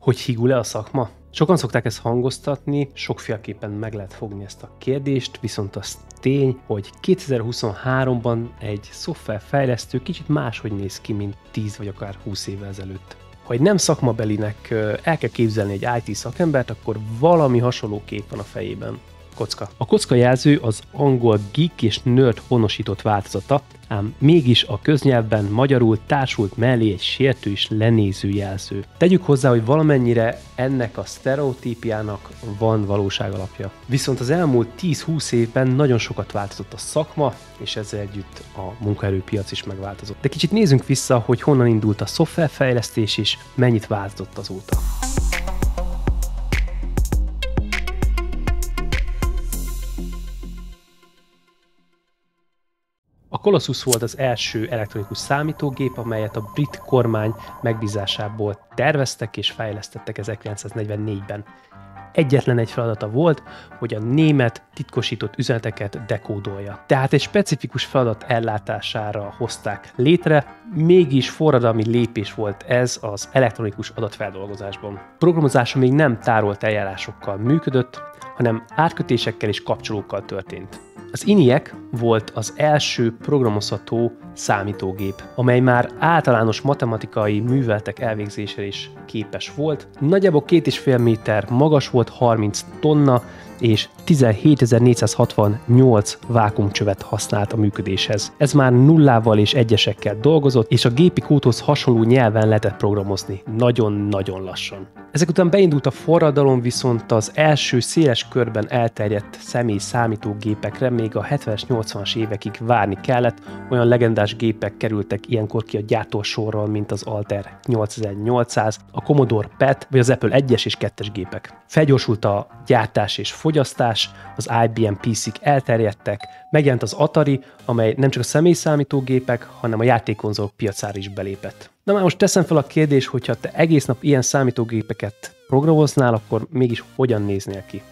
Hogy higul-e a szakma? Sokan szokták ezt hangoztatni, sokféleképpen meg lehet fogni ezt a kérdést, viszont az tény, hogy 2023-ban egy szoftverfejlesztő kicsit máshogy néz ki, mint 10 vagy akár 20 évvel ezelőtt. Ha egy nem szakmabelinek el kell képzelni egy IT szakembert, akkor valami hasonló kép van a fejében. Kocka. A kockajelző az angol geek és nerd honosított változata, ám mégis a köznyelvben magyarul társult mellé egy sértő és lenéző jelző. Tegyük hozzá, hogy valamennyire ennek a sztereotípiának van valóság alapja. Viszont az elmúlt 10-20 évben nagyon sokat változott a szakma, és ezzel együtt a munkaerőpiac is megváltozott. De kicsit nézzünk vissza, hogy honnan indult a szoftverfejlesztés és mennyit változott azóta. A Colossus volt az első elektronikus számítógép, amelyet a brit kormány megbízásából terveztek és fejlesztettek 1944-ben. Egyetlen egy feladata volt, hogy a német titkosított üzeneteket dekódolja. Tehát egy specifikus feladat ellátására hozták létre, mégis forradalmi lépés volt ez az elektronikus adatfeldolgozásban. Programozása még nem tárolt eljárásokkal működött, hanem átkötésekkel és kapcsolókkal történt. Az ENIAC volt az első programozható számítógép, amely már általános matematikai műveletek elvégzésére is képes volt. Nagyjából 2,5 méter magas volt, 30 tonna, és 17.468 vákuumcsövet használt a működéshez. Ez már nullával és egyesekkel dolgozott, és a gépi kódhoz hasonló nyelven lehetett programozni. Nagyon-nagyon lassan. Ezek után beindult a forradalom, viszont az első széles körben elterjedt személyi számítógépekre még a 70-es, 80-as évekig várni kellett. Olyan legendás gépek kerültek ilyenkor ki a gyártósorról, mint az Altair 8800, a Commodore PET vagy az Apple 1-es és 2-es gépek. Felgyorsult a gyártás és fogyasztás, az IBM PC-k elterjedtek, megjelent az Atari, amely nem csak a személyi számítógépek, hanem a játékkonzolok piacára is belépett. Na már most teszem fel a kérdést, hogyha te egész nap ilyen számítógépeket programoznál, akkor mégis hogyan néznél ki?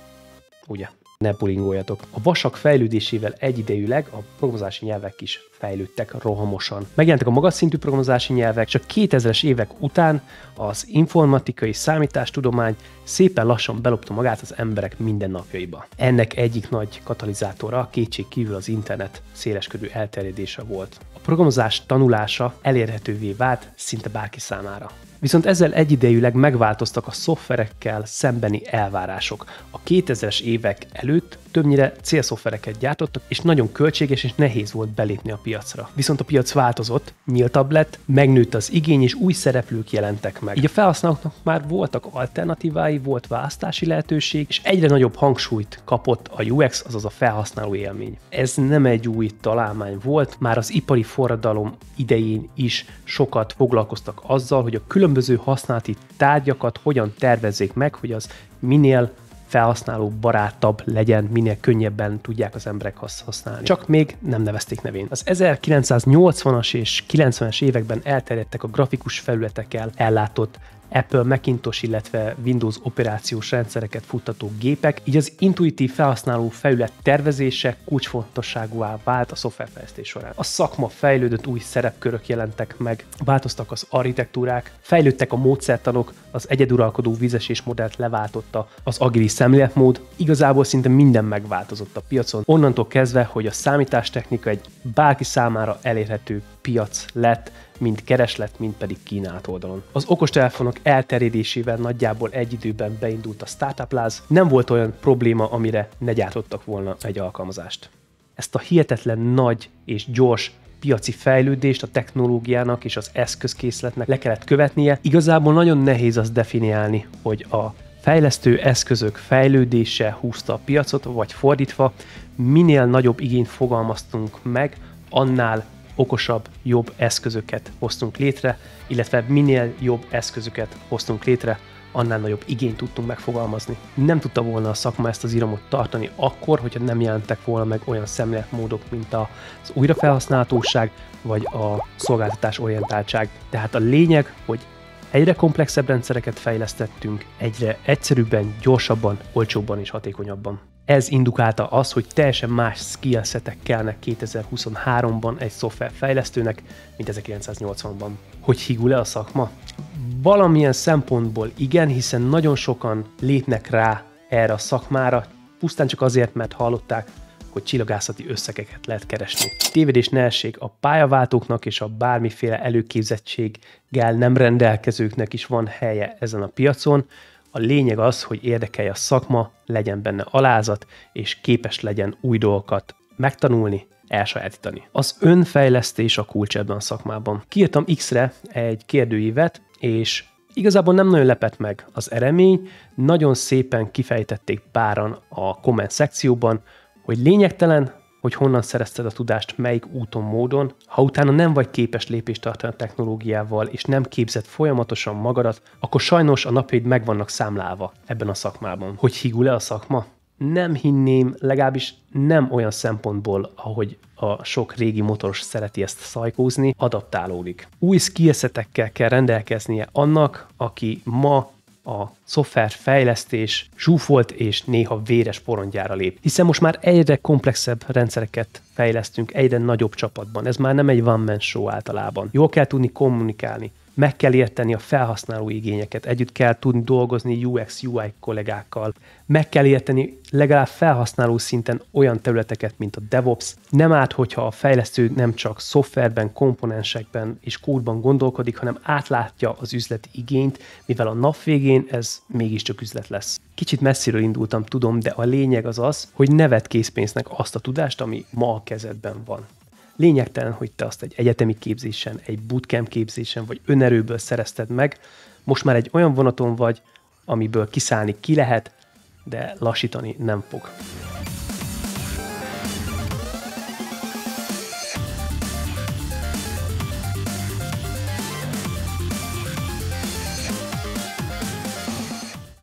Ugye? Ne bulingoljatok. A vasak fejlődésével egyidejűleg a programozási nyelvek is fejlődtek rohamosan. Megjelentek a magas szintű programozási nyelvek, csak 2000-es évek után az informatikai számítástudomány szépen lassan belopta magát az emberek mindennapjaiba. Ennek egyik nagy katalizátora kétség kívül az internet széleskörű elterjedése volt. A programozás tanulása elérhetővé vált szinte bárki számára. Viszont ezzel egyidejűleg megváltoztak a szoftverekkel szembeni elvárások. A 2000-es évek előtt többnyire célszoftvereket gyártottak, és nagyon költséges és nehéz volt belépni a piacra. Viszont a piac változott, nyíltabb lett, megnőtt az igény, és új szereplők jelentek meg. Így a felhasználóknak már voltak alternatívái, volt választási lehetőség, és egyre nagyobb hangsúlyt kapott a UX, azaz a felhasználó élmény. Ez nem egy új találmány volt, már az ipari forradalom idején is sokat foglalkoztak azzal, hogy a különböző használati tárgyakat hogyan tervezzék meg, hogy az minél felhasználó barátabb legyen, minél könnyebben tudják az emberek használni. Csak még nem nevezték nevén. Az 1980-as és 90-es években elterjedtek a grafikus felületekkel ellátott Apple Macintosh, illetve Windows operációs rendszereket futtató gépek, így az intuitív felhasználó felület tervezése kulcsfontosságúvá vált a szoftverfejlesztés során. A szakma fejlődött, új szerepkörök jelentek meg, változtak az architektúrák, fejlődtek a módszertanok, az egyeduralkodó vízesés modellt leváltotta az agilis szemléletmód, igazából szinte minden megváltozott a piacon, onnantól kezdve, hogy a számítástechnika egy bárki számára elérhető piac lett, mind kereslet, mind pedig kínálat oldalon. Az okostelefonok elterjedésével nagyjából egy időben beindult a startup láz, nem volt olyan probléma, amire ne gyártottak volna egy alkalmazást. Ezt a hihetetlen nagy és gyors piaci fejlődést a technológiának és az eszközkészletnek le kellett követnie. Igazából nagyon nehéz azt definiálni, hogy a fejlesztő eszközök fejlődése húzta a piacot, vagy fordítva, minél nagyobb igényt fogalmaztunk meg, annál okosabb, jobb eszközöket hoztunk létre, illetve minél jobb eszközöket hoztunk létre, annál nagyobb igényt tudtunk megfogalmazni. Nem tudta volna a szakma ezt az iramot tartani akkor, hogyha nem jelentek volna meg olyan szemléletmódok, mint az újrafelhasználhatóság vagy a szolgáltatás orientáltság. Tehát a lényeg, hogy egyre komplexebb rendszereket fejlesztettünk, egyre egyszerűbben, gyorsabban, olcsóbban és hatékonyabban. Ez indukálta azt, hogy teljesen más skillsetek kellnek 2023-ban egy szoftverfejlesztőnek, mint 1980-ban. Hogy higul-e a szakma? Valamilyen szempontból igen, hiszen nagyon sokan lépnek rá erre a szakmára, pusztán csak azért, mert hallották, hogy csillagászati összegeket lehet keresni. Tévedés ne essék, a pályaváltóknak és a bármiféle előképzettséggel nem rendelkezőknek is van helye ezen a piacon. A lényeg az, hogy érdekelje a szakma, legyen benne alázat, és képes legyen új dolgokat megtanulni, elsajátítani. Az önfejlesztés a kulcs ebben a szakmában. Kiírtam X-re egy kérdőívet, és igazából nem nagyon lepett meg az eredmény, nagyon szépen kifejtették páran a komment szekcióban, hogy lényegtelen, hogy honnan szerezted a tudást, melyik úton, módon, ha utána nem vagy képes lépést tartani a technológiával, és nem képzed folyamatosan magadat, akkor sajnos a napjaid meg vannak számlálva ebben a szakmában. Hogy higul-e a szakma? Nem hinném, legalábbis nem olyan szempontból, ahogy a sok régi motoros szereti ezt szajkózni, adaptálódik. Új skillsetekkel kell rendelkeznie annak, aki ma a szoftverfejlesztés zsúfolt és néha véres porondjára lép. Hiszen most már egyre komplexebb rendszereket fejlesztünk, egyre nagyobb csapatban. Ez már nem egy one-man show általában. Jól kell tudni kommunikálni, meg kell érteni a felhasználó igényeket, együtt kell tudni dolgozni UX, UI kollégákkal, meg kell érteni legalább felhasználó szinten olyan területeket, mint a DevOps. Nem árt, hogyha a fejlesztő nem csak szoftverben, komponensekben és kódban gondolkodik, hanem átlátja az üzleti igényt, mivel a nap végén ez mégiscsak üzlet lesz. Kicsit messziről indultam, tudom, de a lényeg az az, hogy ne vedd készpénznek azt a tudást, ami ma a kezedben van. Lényegtelen, hogy te azt egy egyetemi képzésen, egy bootcamp képzésen vagy önerőből szerezted meg, most már egy olyan vonaton vagy, amiből kiszállni ki lehet, de lassítani nem fog.